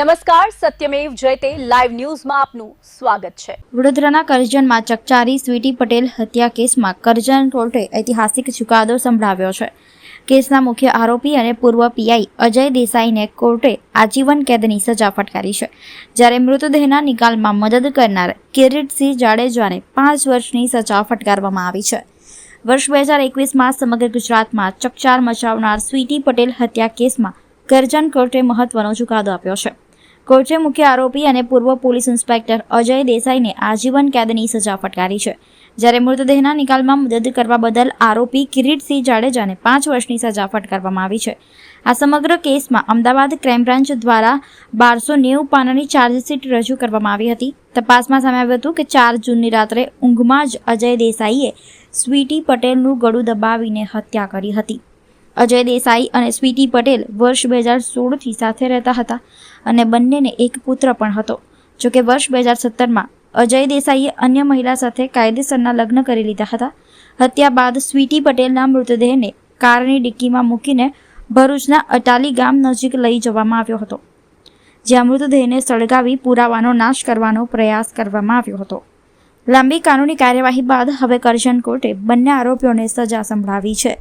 નમસ્કાર, સત્યમેવ જયતે લાઈવ ન્યૂઝમાં આપનું સ્વાગત છે। વડોદરાના કરજણમાં ચકચારી સ્વીટી પટેલ હત્યા કેસમાં કરજણ કોર્ટે ઐતિહાસિક ચુકાદો સંભળાવ્યો છે। કેસના મુખ્ય આરોપી અને પૂર્વ પીઆઈ અજય દેસાઈને કોર્ટે આજીવન કેદની સજા ફટકારી છે, જ્યારે મૃતદેહના નિકાલમાં મદદ કરનાર કિરીટસિંહ જાડેજાને 5 વર્ષની સજા ફટકારવામાં આવી છે। વર્ષ 2021માં સમગ્ર ગુજરાતમાં ચકચાર મચાવનાર સ્વીટી પટેલ હત્યા કેસમાં કરજણ કોર્ટે મહત્વનો ચુકાદો આપ્યો છે। કોર્ટે મુખ્ય આરોપી અને પૂર્વ પોલીસ ઇન્સ્પેક્ટર અજય દેસાઈને આજીવન કેદની સજા ફટકારી છે, જ્યારે મૃતદેહના નિકાલમાં મદદ કરવા બદલ આરોપી કિરીટસિંહ જાડેજાને 5 વર્ષની સજા ફટકારવામાં આવી છે। આ સમગ્ર કેસમાં અમદાવાદ ક્રાઇમ બ્રાન્ચ દ્વારા 1290 પાનાની ચાર્જશીટ રજૂ કરવામાં આવી હતી। તપાસમાં સામે આવ્યું હતું કે 4 જૂનની રાત્રે ઊંઘમાં જ અજય દેસાઈએ સ્વીટી પટેલનું ગળું દબાવીને હત્યા કરી હતી। અજય દેસાઈ અને સ્વીટી પટેલ વર્ષ 2016થી સાથે રહેતા હતા અને બંનેને એક પુત્ર પણ હતો। જોકે વર્ષ 2017માં અજય દેસાઈએ અન્ય મહિલા સાથે કાયદેસરના લગ્ન કરી લીધા હતા। હત્યા બાદ સ્વીટી પટેલના મૃતદેહને કારની ડિક્કીમાં મૂકીને ભરૂચના અટાલી ગામ નજીક લઈ જવામાં આવ્યો હતો, જ્યાં મૃતદેહને સળગાવી પુરાવાનો નાશ કરવાનો પ્રયાસ કરવામાં આવ્યો હતો। લાંબી કાનૂની કાર્યવાહી બાદ હવે કરજણ કોર્ટે બંને આરોપીઓને સજા સંભળાવી છે।